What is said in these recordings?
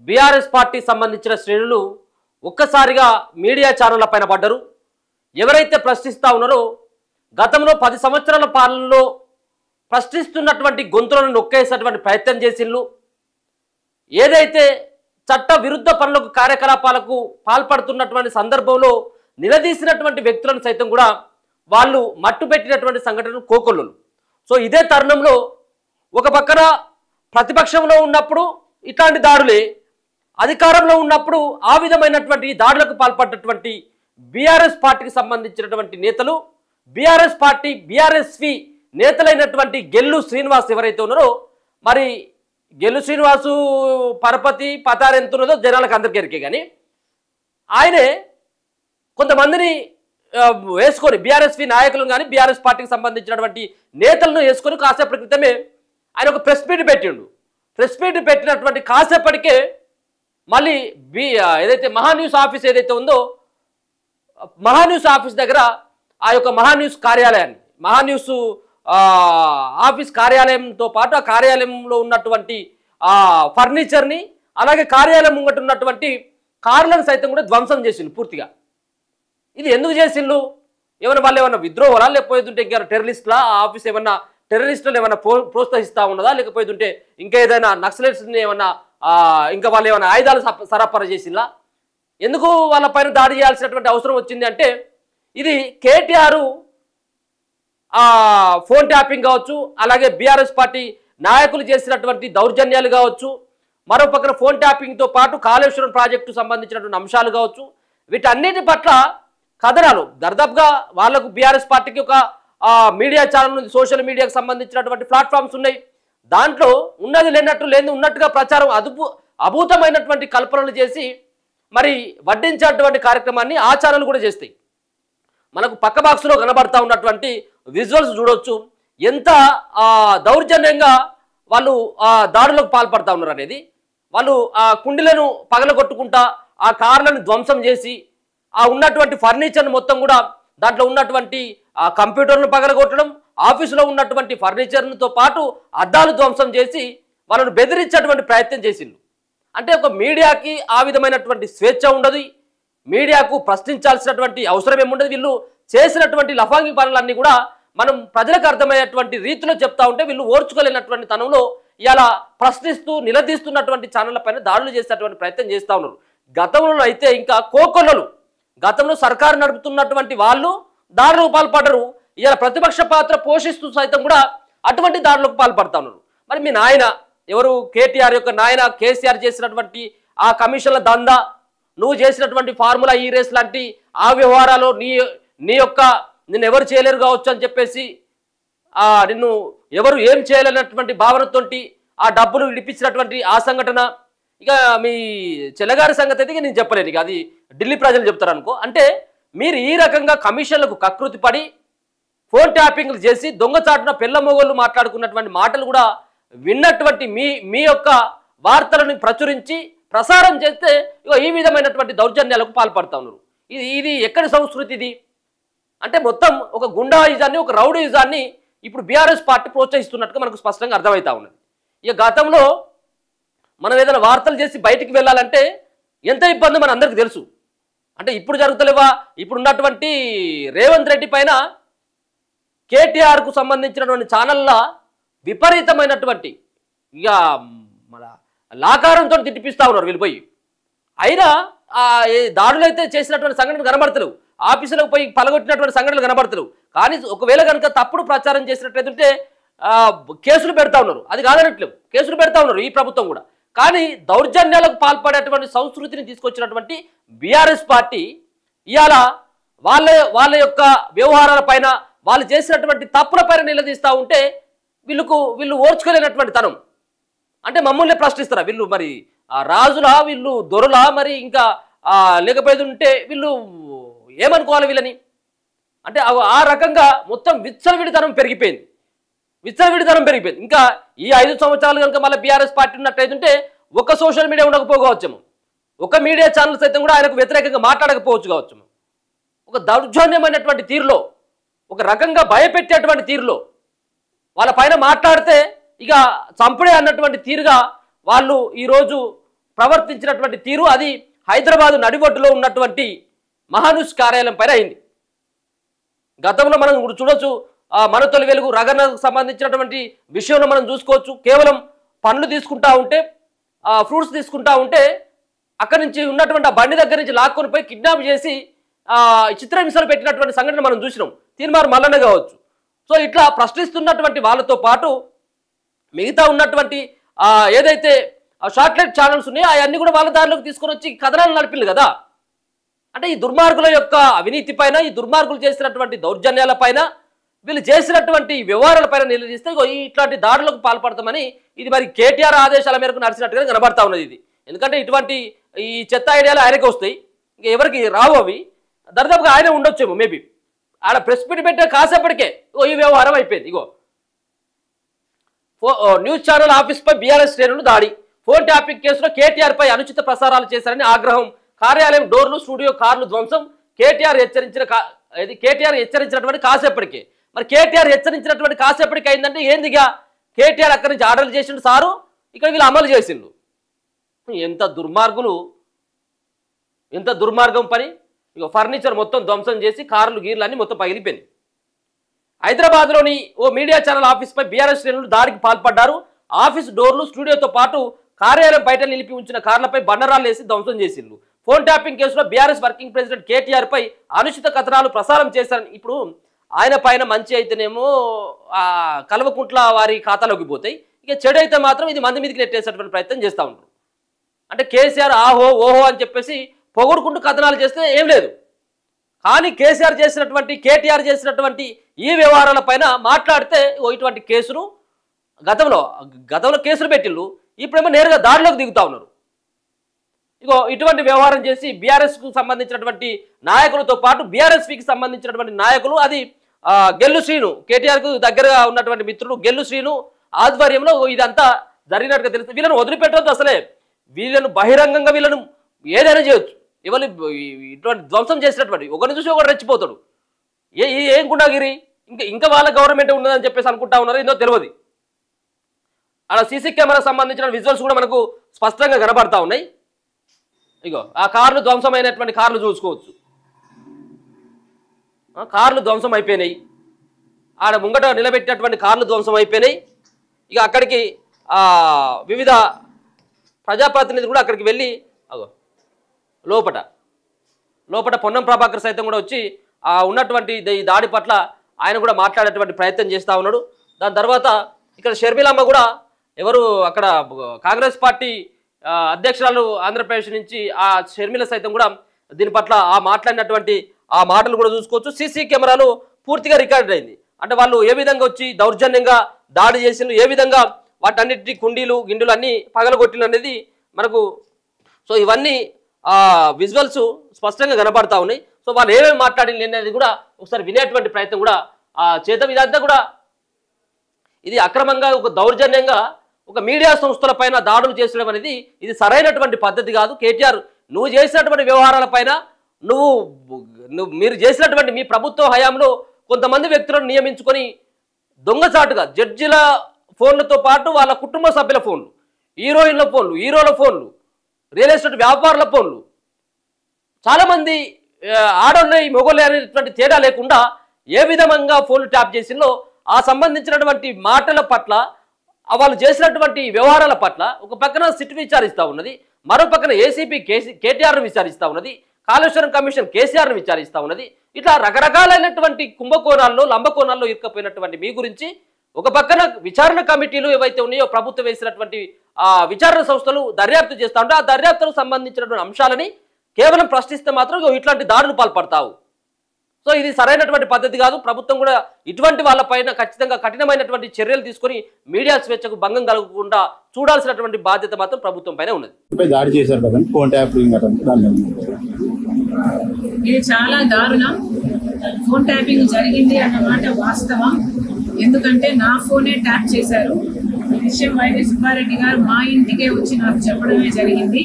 BRS party సంబంధించిన శ్రేణులు ఒక్కసారిగా మీడియా ఛానళ్ల పైన పడ్డరు. ఎవరైతే ప్రశ్నిస్తూ ఉన్నారో గతంలో 10 సంవత్సరాల పాలనలో ప్రశ్నిస్తున్నటువంటి గొంతులను నొక్కేసేటువంటి ప్రయత్నం చేసిళ్ళు. ఏదైతే చట్ట విరుద్ధ పనులకు కార్యకలాపాలకు పాల్పడుతున్నటువంటి సందర్భంలో నిలదీసినటువంటి వ్యక్తులను సైతం కూడా వాళ్ళు మట్టుపెట్టినటువంటి సంఘటనలు కోకొల్లులు. సో ఇదే తరుణంలో ఒక పక్కన ప్రతిపక్షంలో ఉన్నప్పుడు ఇట్లాంటి దాడులే, అధికారంలో ఉన్నప్పుడు ఆ విధమైనటువంటి దాడులకు పాల్పడ్డటువంటి బీఆర్ఎస్ పార్టీకి సంబంధించినటువంటి నేతలు, బీఆర్ఎస్ పార్టీ బీఆర్ఎస్వి నేతలైనటువంటి గెల్లు శ్రీనివాస్ ఎవరైతే ఉన్నారో, మరి గెల్లు శ్రీనివాసు పరపతి పతారు ఎంత ఉన్నదో జనాలకు అందరికీ ఎరికే, కానీ ఆయనే కొంతమందిని వేసుకొని బీఆర్ఎస్వి నాయకులను కానీ బీఆర్ఎస్ పార్టీకి సంబంధించినటువంటి నేతలను వేసుకొని కాసేపటి క్రితమే ఆయన ఒక ప్రెస్ మీట్ పెట్టిండు. ప్రెస్ మీట్ పెట్టినటువంటి కాసేపటికే మళ్ళీ ఏదైతే మహాన్యూస్ ఆఫీస్ ఏదైతే ఉందో మహాన్యూస్ ఆఫీస్ దగ్గర ఆ యొక్క మహాన్యూస్ కార్యాలయాన్ని, మహాన్యూస్ ఆఫీస్ కార్యాలయంతో పాటు ఆ కార్యాలయంలో ఉన్నటువంటి ఫర్నిచర్ని అలాగే కార్యాలయం ముంగట ఉన్నటువంటి కార్లను సైతం కూడా ధ్వంసం చేసిండు పూర్తిగా. ఇది ఎందుకు చేసిండు? ఏమైనా వాళ్ళు ఏమన్నా విద్రోహాలా, లేకపోతుంటే ఇంకా టెర్రరిస్టులా, ఆ ఆఫీస్ ఏమన్నా టెర్రరిస్టులు ఏమన్నా ప్రోత్సహిస్తూ ఉన్నదా, లేకపోతుంటే ఇంకా ఏదైనా నక్సలైట్స్ని ఏమన్నా ఇంకా వాళ్ళు ఏమైనా ఆయుధాలు సరఫరా చేసిందా? ఎందుకు వాళ్ళ పైన దాడి చేయాల్సినటువంటి అవసరం వచ్చింది అంటే, ఇది కేటీఆర్ ఫోన్ ట్యాపింగ్ కావచ్చు, అలాగే బీఆర్ఎస్ పార్టీ నాయకులు చేసినటువంటి దౌర్జన్యాలు కావచ్చు, మరో పక్కన ఫోన్ ట్యాపింగ్తో పాటు కాళేశ్వరం ప్రాజెక్టు సంబంధించినటువంటి అంశాలు కావచ్చు, వీటన్నిటి పట్ల కథనాలు దర్దాపుగా వాళ్ళకు బీఆర్ఎస్ పార్టీకి ఒక మీడియా ఛానల్ ఉంది, సోషల్ మీడియాకు సంబంధించినటువంటి ప్లాట్ఫామ్స్ ఉన్నాయి. దాంట్లో ఉన్నది లేనట్టు లేని ఉన్నట్టుగా ప్రచారం అభూతమైనటువంటి కల్పనలు చేసి మరి వడ్డించేటువంటి కార్యక్రమాన్ని ఆ ఛానల్ కూడా చేస్తాయి. మనకు పక్క బాక్స్లో కనబడతా ఉన్నటువంటి విజువల్స్ చూడొచ్చు, ఎంత దౌర్జన్యంగా వాళ్ళు దాడులకు పాల్పడతా ఉన్నారు అనేది. వాళ్ళు ఆ కుండీలను పగలగొట్టుకుంటా ఆ కార్లను ధ్వంసం చేసి ఆ ఉన్నటువంటి ఫర్నిచర్ని మొత్తం కూడా దాంట్లో ఉన్నటువంటి కంప్యూటర్ను పగలగొట్టడం, ఆఫీసులో ఉన్నటువంటి ఫర్నిచర్తో పాటు అద్దాలు ధ్వంసం చేసి వాళ్ళను బెదిరించేటువంటి ప్రయత్నం చేసిండు. అంటే ఒక మీడియాకి ఆ విధమైనటువంటి స్వేచ్ఛ ఉండదు, మీడియాకు ప్రశ్నించాల్సినటువంటి అవసరం ఏముండదు. వీళ్ళు చేసినటువంటి లఫాంగి పనులన్నీ కూడా మనం ప్రజలకు అర్థమయ్యేటువంటి రీతిలో చెప్తా ఉంటే వీళ్ళు ఓర్చుకోలేనటువంటి తనంలో ఇలా ప్రశ్నిస్తూ నిలదీస్తున్నటువంటి ఛానళ్ల పైన దాడులు చేసేటువంటి ప్రయత్నం చేస్తూ ఉన్నారు. గతంలో అయితే ఇంకా కోకొల్లలు, గతంలో సర్కారు నడుపుతున్నటువంటి వాళ్ళు దాడులకు పాల్పడరు, ఇలా ప్రతిపక్ష పాత్ర పోషిస్తూ సైతం కూడా అటువంటి దాడులకు పాల్పడతా ఉన్నారు. మరి మీ నాయన ఎవరు, కేటీఆర్ యొక్క నాయన కేసీఆర్ చేసినటువంటి ఆ కమిషన్ల దందా, నువ్వు చేసినటువంటి ఫార్ములా ఈ రేస్ లాంటి ఆ వ్యవహారాలు నిన్ను ఎవరు చేయలేరు కావచ్చు అని చెప్పేసి నిన్ను ఎవరు ఏం చేయలేనటువంటి భావనతోటి ఆ డబ్బులు విడిపించినటువంటి ఆ సంఘటన, ఇక మీ చెల్లగారి సంగతి అయితే నేను చెప్పలేను, ఇక అది ఢిల్లీ ప్రజలు చెప్తారు అనుకో. అంటే మీరు ఈ రకంగా కమిషన్లకు కకృతి పడి ఫోన్ ట్యాపింగ్లు చేసి దొంగచాటున పిల్ల మొగోళ్ళు మాట్లాడుకున్నటువంటి మాటలు కూడా విన్నటువంటి మీ యొక్క వార్తలను ప్రచురించి ప్రసారం చేస్తే ఇక ఈ విధమైనటువంటి దౌర్జన్యాలకు పాల్పడతా ఉన్నారు. ఇది ఎక్కడి సంస్కృతి ఇది? అంటే మొత్తం ఒక గుండాయిజాన్ని, ఒక రౌడీయిజాన్ని ఇప్పుడు బీఆర్ఎస్ పార్టీ ప్రోత్సహిస్తున్నట్టుగా మనకు స్పష్టంగా అర్థమవుతా ఉన్నది. ఇక గతంలో మనం ఏదైనా వార్తలు చేసి బయటికి వెళ్ళాలంటే ఎంత ఇబ్బందో మన అందరికీ తెలుసు. అంటే ఇప్పుడు జరుగుతలేవా, ఇప్పుడు ఉన్నటువంటి రేవంత్ రెడ్డి పైన కేటీఆర్కు సంబంధించినటువంటి ఛానళ్ళ విపరీతమైనటువంటి ఇక మన లాకారంతో తిట్టిపిస్తూ ఉన్నారు వీళ్ళు పోయి. అయినా దాడులు అయితే చేసినటువంటి సంఘటనలు కనబడతలేవు, ఆఫీసులకు పోయి పలగొట్టినటువంటి సంఘటనలు కనబడతలేవు. కానీ ఒకవేళ కనుక తప్పుడు ప్రచారం చేసినట్లయితే కేసులు పెడతా ఉన్నారు, అది కాదనట్లేవు, కేసులు పెడతా ఉన్నారు ఈ ప్రభుత్వం కూడా. కానీ దౌర్జన్యాలకు పాల్పడేటువంటి సంస్కృతిని తీసుకొచ్చినటువంటి బీఆర్ఎస్ పార్టీ ఇవాళ వాళ్ళ యొక్క వ్యవహారాల పైన, వాళ్ళు చేసినటువంటి తప్పుల పైన నిలదీస్తూ ఉంటే వీళ్ళు ఓర్చుకోలేనటువంటి తనం. అంటే మమ్మల్ని ప్రశ్నిస్తారా వీళ్ళు? మరి రాజులా, వీళ్ళు దొరలా, మరి ఇంకా లేకపోతుంటే వీళ్ళు ఏమనుకోవాలి వీళ్ళని? అంటే ఆ రకంగా మొత్తం విచ్చలవిడితనం పెరిగిపోయింది. ఇంకా ఈ 5 సంవత్సరాలు కనుక మళ్ళీ బీఆర్ఎస్ పార్టీ ఉన్నట్టయితుంటే ఒక సోషల్ మీడియా ఉండకపోవచ్చేమో, ఒక మీడియా ఛానల్ సైతం కూడా ఆయనకు వ్యతిరేకంగా మాట్లాడకపోవచ్చు కావచ్చేమో. ఒక దౌర్జన్యమైనటువంటి తీరులో, ఒక రకంగా భయపెట్టేటువంటి తీరులో వాళ్ళ పైన మాట్లాడితే ఇక చంపుడే అన్నటువంటి తీరుగా వాళ్ళు ఈరోజు ప్రవర్తించినటువంటి తీరు అది హైదరాబాదు నడిబొడ్డులో ఉన్నటువంటి మహానుష్ కార్యాలయం పైన అయింది. గతంలో మనం చూడొచ్చు, మన తొలి వెలుగు రగనకు సంబంధించినటువంటి విషయంలో మనం చూసుకోవచ్చు. కేవలం పండ్లు తీసుకుంటా ఉంటే, ఫ్రూట్స్ తీసుకుంటా ఉంటే అక్కడి నుంచి ఉన్నటువంటి ఆ బండి దగ్గర నుంచి లాక్కొని పోయి కిడ్నాప్ చేసి చిత్రహింసలు పెట్టినటువంటి సంఘటన మనం చూసినాం. తీర్మార్ మల్లన్న కావచ్చు. సో ఇట్లా ప్రశ్నిస్తున్నటువంటి వాళ్ళతో పాటు మిగతా ఉన్నటువంటి ఏదైతే షార్ట్లైట్ ఛానల్స్ ఉన్నాయో అవన్నీ కూడా వాళ్ళ దారిలోకి తీసుకొని వచ్చి కథనాలు నడిపిల్లు కదా. అంటే ఈ దుర్మార్గుల యొక్క అవినీతి పైన, ఈ దుర్మార్గులు చేసినటువంటి దౌర్జన్యాల పైన, వీళ్ళు చేసినటువంటి వ్యవహారాలపైన నిలదీస్తే ఇట్లాంటి దాడులకు పాల్పడతామని ఇది మరి కేటీఆర్ ఆదేశాల మేరకు నడిచినట్టుగా కనబడతా ఉన్నది ఇది. ఎందుకంటే ఇటువంటి ఈ చెత్త ఐడియాలు ఆయనకి వస్తాయి, ఇంకా ఎవరికి రావు. అవి దరిదాపుగా ఆయన ఉండొచ్చేమో మేబీ. ఆడ ప్రెస్ మీట్ పెట్టే కాసేపటికే ఈ వ్యవహారం అయిపోయింది. న్యూస్ ఛానల్ ఆఫీస్పై బీఆర్ఎస్ శ్రేణులు దాడి, ఫోన్ ట్యాపింగ్ కేసులో కేటీఆర్ పై అనుచిత ప్రసారాలు చేశారని ఆగ్రహం, కార్యాలయం డోర్లు, స్టూడియో కార్లు ధ్వంసం. కేటీఆర్ హెచ్చరించినటువంటి కాసేపటికే, మరి కేటీఆర్ హెచ్చరించినటువంటి కాసేపటికి అయిందంటే ఏందిగా? కేటీఆర్ అక్కడి నుంచి ఆర్డర్లు చేసిండు సారు, ఇక్కడ వీళ్ళు అమలు చేసిండు. ఎంత దుర్మార్గులు, ఎంత దుర్మార్గం పని. ఫర్నిచర్ మొత్తం ధ్వంసం చేసి కార్లు గీర్లు అన్ని మొత్తం పగిలిపోయింది. హైదరాబాద్లోని ఓ మీడియా ఛానల్ ఆఫీస్పై బీఆర్ఎస్ శ్రేణులు దాడికి పాల్పడ్డారు. ఆఫీస్ డోర్లు, స్టూడియోతో పాటు కార్యాలయం బయట నిలిపి ఉంచిన కార్లపై బండరాలు వేసి ధ్వంసం చేసిండ్రు. ఫోన్ ట్యాపింగ్ కేసులో బీఆర్ఎస్ వర్కింగ్ ప్రెసిడెంట్ కేటీఆర్ పై అనుచిత కథనాలు ప్రసారం చేశారని, ఇప్పుడు ఆయన పైన మంచి అయితేనేమో కల్వకుంట్ల వారి ఖాతాలోకి పోతాయి, ఇక చెడు అయితే మాత్రం ఇది మంది మీదకి నెట్టేసేటువంటి ప్రయత్నం చేస్తూ ఉంటారు. అంటే కేసీఆర్ ఆహో ఓహో అని చెప్పేసి పొగుడుకుంటూ కథనాలు చేస్తే ఏం లేదు. కానీ కేసీఆర్ చేసినటువంటి, కేటీఆర్ చేసినటువంటి ఈ వ్యవహారాల పైన మాట్లాడితే ఇటువంటి కేసులు గతంలో కేసులు పెట్టిళ్ళు, ఇప్పుడేమో నేరుగా దాడిలోకి దిగుతా ఉన్నారు. ఇటువంటి వ్యవహారం చేసి బీఆర్ఎస్కు సంబంధించినటువంటి నాయకులతో పాటు బీఆర్ఎస్కి సంబంధించినటువంటి నాయకులు, అది గెల్లు శ్రీను, కేటీఆర్కు దగ్గరగా ఉన్నటువంటి మిత్రుడు గెల్లు శ్రీను ఆధ్వర్యంలో ఇదంతా జరిగినట్టుగా తెలుస్తుంది. వీళ్ళను వదిలిపెట్టవద్దు, అసలే వీళ్ళను బహిరంగంగా వీళ్ళను ఏదైనా చేయొచ్చు. ఎవరు ఇటువంటి ధ్వంసం చేసినటువంటి ఒకరిని చూసి ఒకరు రెచ్చిపోతాడు. ఏం గుండాగిరి, ఇంకా వాళ్ళ గవర్నమెంట్ ఉన్నదని చెప్పేసి అనుకుంటా ఉన్నారు, ఏందో తెలియదు. అలా సీసీ కెమెరా సంబంధించిన విజువల్స్ కూడా మనకు స్పష్టంగా కనబడతా ఉన్నాయి. ఆ కార్లు ధ్వంసమైనటువంటి కార్లు చూసుకోవచ్చు. కార్లు ధ్వంసం అయిపోయినాయి, ఆడ ముంగట నిలబెట్టినటువంటి కార్లు ధ్వంసం అయిపోయినాయి. ఇక అక్కడికి వివిధ ప్రజాప్రతినిధులు కూడా అక్కడికి వెళ్ళి లోపట పొన్నం ప్రభాకర్ సైతం కూడా వచ్చి ఉన్నటువంటి ఈ దాడి పట్ల ఆయన కూడా మాట్లాడేటువంటి ప్రయత్నం చేస్తూ ఉన్నాడు. దాని తర్వాత ఇక్కడ షర్మిలమ్మ కూడా, ఎవరు అక్కడ కాంగ్రెస్ పార్టీ అధ్యక్షురాలు ఆంధ్రప్రదేశ్ నుంచి ఆ షర్మిల సైతం కూడా దీని పట్ల మాట్లాడినటువంటి ఆ మాటలు కూడా చూసుకోవచ్చు. సీసీ కెమెరాలు పూర్తిగా రికార్డ్ అయింది. అంటే వాళ్ళు ఏ విధంగా వచ్చి దౌర్జన్యంగా దాడి చేసిండ్రు, ఏ విధంగా వాటన్నిటి కుండీలు గిండులు అన్నీ పగలగొట్టిలు అనేది మనకు, సో ఇవన్నీ విజువల్స్ స్పష్టంగా కనబడతా ఉన్నాయి. సో వాళ్ళు ఏమేమి మాట్లాడింది అనేది కూడా ఒకసారి వినేటువంటి ప్రయత్నం కూడా చేద్దాం. ఇదంతా కూడా ఇది అక్రమంగా ఒక దౌర్జన్యంగా ఒక మీడియా సంస్థల పైన దాడులు చేసడం అనేది ఇది సరైనటువంటి పద్ధతి కాదు. కేటీఆర్, నువ్వు చేసినటువంటి వ్యవహారాల పైన మీరు చేసినటువంటి మీ ప్రభుత్వ హయాంలో కొంతమంది వ్యక్తులను నియమించుకొని దొంగచాటుగా జడ్జిల ఫోన్లతో పాటు వాళ్ళ కుటుంబ సభ్యుల ఫోన్లు, హీరోయిన్ల ఫోన్లు, హీరోల ఫోన్లు, రియల్ ఎస్టేట్ వ్యాపారుల ఫోన్లు, చాలామంది ఆడోళ్ళే మొగోళ్ళే అనేటువంటి తేడా లేకుండా ఏ విధంగా ఫోన్లు ట్యాప్ చేసిందో ఆ సంబంధించినటువంటి మాటల పట్ల, వాళ్ళు చేసినటువంటి వ్యవహారాల పట్ల ఒక పక్కన సిట్ విచారిస్తూ ఉన్నది, మరో పక్కన ఏసీపీ కేటీఆర్ను విచారిస్తూ ఉన్నది, కాళేశ్వరం కమిషన్ కేసీఆర్ను విచారిస్తూ ఉన్నది. ఇట్లా రకరకాలైనటువంటి కుంభకోణాల్లో లంబకోణాల్లో ఇరుక్కపోయినటువంటి మీ గురించి ఒక పక్కన విచారణ కమిటీలు ఏవైతే ఉన్నాయో ప్రభుత్వం వేసినటువంటి విచారణ సంస్థలు దర్యాప్తు చేస్తూ ఉంటే ఆ దర్యాప్తులకు సంబంధించినటువంటి అంశాలని కేవలం ప్రశ్నిస్తే మాత్రం ఇట్లాంటి దాడులు పాల్పడతావు. సో ఇది సరైనటువంటి పద్ధతి కాదు. ప్రభుత్వం కూడా ఇటువంటి వాళ్ళపైన ఖచ్చితంగా కఠినమైనటువంటి చర్యలు తీసుకొని మీడియా స్వేచ్ఛకు భంగం కలగకుండా చూడాల్సినటువంటి బాధ్యత మాత్రం ప్రభుత్వం పైన ఉన్నది. ఇది చాలా దారుణం. ఫోన్ ట్యాపింగ్ జరిగింది అన్నమాట వాస్తవం. ఎందుకంటే నా ఫోనే ట్యాప్ చేశారు. ఈ విషయం వైవి సుబ్బారెడ్డి గారు మా ఇంటికే వచ్చి నాకు చెప్పడమే జరిగింది.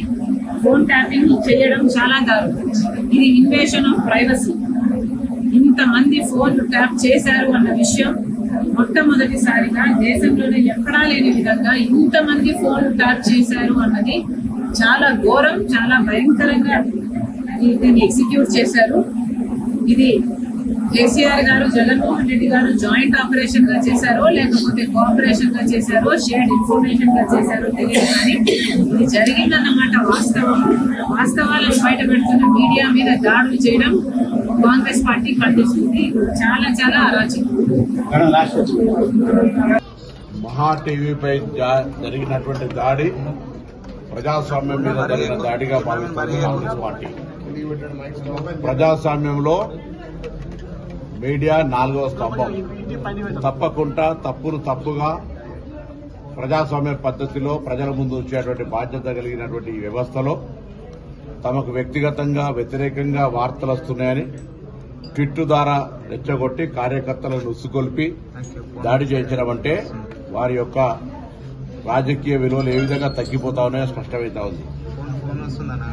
ఫోన్ ట్యాపింగ్ చేయడం చాలా దారుణం. ఇది ఇన్వేషన్ ఆఫ్ ప్రైవసీ. ఇంతమంది ఫోన్లు ట్యాప్ చేశారు అన్న విషయం మొట్టమొదటిసారిగా దేశంలోనే ఎక్కడా లేని విధంగా ఇంతమంది ఫోన్లు ట్యాప్ చేశారు అన్నది చాలా ఘోరం, చాలా భయంకరంగా దీన్ని ఎగ్జిక్యూట్ చేశారు. ఇది కేసీఆర్ గారు, జగన్మోహన్ రెడ్డి గారు జాయింట్ ఆపరేషన్ గా చేశారో లేకపోతే కోఆపరేషన్ గా చేశారో, షేర్డ్ ఇన్ఫర్మేషన్ గా చేశారో తెలియదు, కానీ ఇది జరిగిందన్నమాట వాస్తవం. వాస్తవాలను బయట పెడుతున్న మీడియా మీద దాడులు చేయడం కాంగ్రెస్ పార్టీ ఖండిస్తుంది. చాలా చాలా అరాచకం. మహా టీవీపై జరిగినటువంటి దాడి ప్రజాస్వామ్యం మీద జరిగిన దాడిగా భావిస్తుంది కాంగ్రెస్ పార్టీ. ప్రజాస్వామ్యంలో మీడియా 4వ స్తంభం. తప్పకుండా తప్పును తప్పుగా ప్రజాస్వామ్య పద్ధతిలో ప్రజల ముందు వచ్చేటువంటి బాధ్యత కలిగినటువంటి ఈ వ్యవస్థలో తమకు వ్యక్తిగతంగా వ్యతిరేకంగా వార్తలు వస్తున్నాయని ట్విట్టు ద్వారా రెచ్చగొట్టి కార్యకర్తలను ఉసుగొల్పి దాడి చేయించడం అంటే వారి యొక్క రాజకీయ విలువలు ఏ విధంగా తగ్గిపోతా ఉన్నాయో స్పష్టమవుతా ఉంది.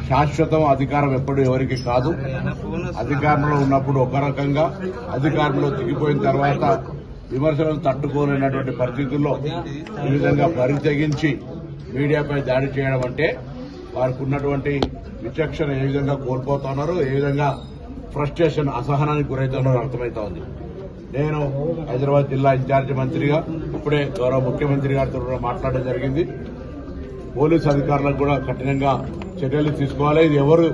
శాశ్వతం అధికారం ఎప్పుడు ఎవరికి కాదు. అధికారంలో ఉన్నప్పుడు ఒక రకంగా, అధికారంలో దిగిపోయిన తర్వాత విమర్శలను తట్టుకోలేనటువంటి పరిస్థితుల్లో ఈ విధంగా పరితెగించి మీడియాపై దాడి చేయడం అంటే వారికి ఉన్నటువంటి విచక్షణ ఏ విధంగా కోల్పోతున్నారు, ఏ విధంగా ఫ్రస్ట్రేషన్, అసహనానికి గురవుతున్నారో అర్థమవుతా ఉంది. నేను హైదరాబాద్ జిల్లా ఇన్ఛార్జి మంత్రిగా ఇప్పుడే గౌరవ ముఖ్యమంత్రి గారితో కూడా మాట్లాడడం జరిగింది. పోలీసు అధికారులకు కూడా కఠినంగా చర్యలు తీసుకోవాలి. ఇది ఎవరు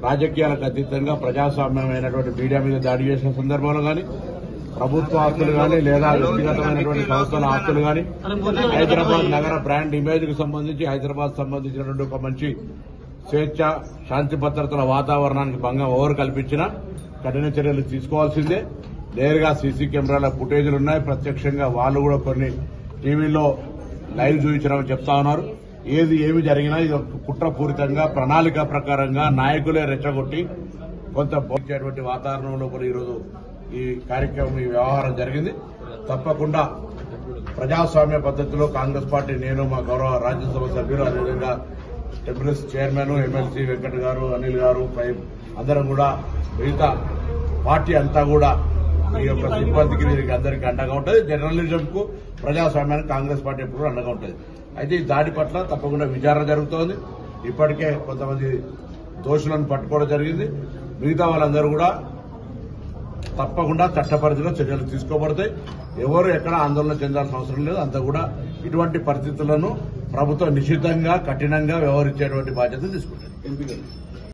రాజకీయాలకు అతీతంగా ప్రజాస్వామ్యమైనటువంటి మీడియా మీద దాడి చేసిన సందర్భంలో కానీ, ప్రభుత్వ ఆస్తులు కానీ లేదా వ్యక్తిగతమైనటువంటి సంస్థల ఆస్తులు కానీ, హైదరాబాద్ నగర బ్రాండ్ ఇమేజ్ కు సంబంధించి హైదరాబాద్ సంబంధించినటువంటి ఒక మంచి స్వేచ్ఛ, శాంతి భద్రతల వాతావరణానికి భంగం ఎవరు కల్పించినా కఠిన చర్యలు తీసుకోవాల్సిందే. నేరుగా సీసీ కెమెరాల ఫుటేజీలు ఉన్నాయి. ప్రత్యక్షంగా వాళ్ళు కూడా కొన్ని టీవీలో లైవ్ చూపించడం చెప్తా ఉన్నారు. ఏమి జరిగినా ఇది కుట్రపూరితంగా ప్రణాళిక ప్రకారంగా నాయకులే రెచ్చగొట్టి కొంత పోల్చేటువంటి వాతావరణంలో కూడా ఈరోజు ఈ కార్యక్రమం, ఈ వ్యవహారం జరిగింది. తప్పకుండా ప్రజాస్వామ్య పద్ధతిలో కాంగ్రెస్ పార్టీ, నేను, మా గౌరవ రాజ్యసభ సభ్యులు, అదేవిధంగా టెంపుల్స్ చైర్మన్ ఎమ్మెల్సీ వెంకట్ గారు, అనిల్ గారు, అందరం కూడా, మిగతా పార్టీ అంతా కూడా ఈ యొక్క సిబ్బందికి, వీరికి అందరికీ అండగా ఉంటుంది. జర్నలిజం కు, ప్రజాస్వామ్యానికి కాంగ్రెస్ పార్టీ ఎప్పుడు అండగా ఉంటుంది. అయితే ఈ దాడి పట్ల తప్పకుండా విచారణ జరుగుతోంది. ఇప్పటికే కొంతమంది దోషులను పట్టుకోవడం జరిగింది. మిగతా వాళ్ళందరూ కూడా తప్పకుండా చట్టపరిధిలో చర్యలు తీసుకోబడతాయి. ఎవరు ఎక్కడ ఆందోళన చెందాల్సిన అవసరం లేదు. అంతా కూడా ఇటువంటి పరిస్థితులను ప్రభుత్వం నిశ్చితంగా, కఠినంగా వ్యవహరించేటువంటి బాధ్యత తీసుకుంటుంది.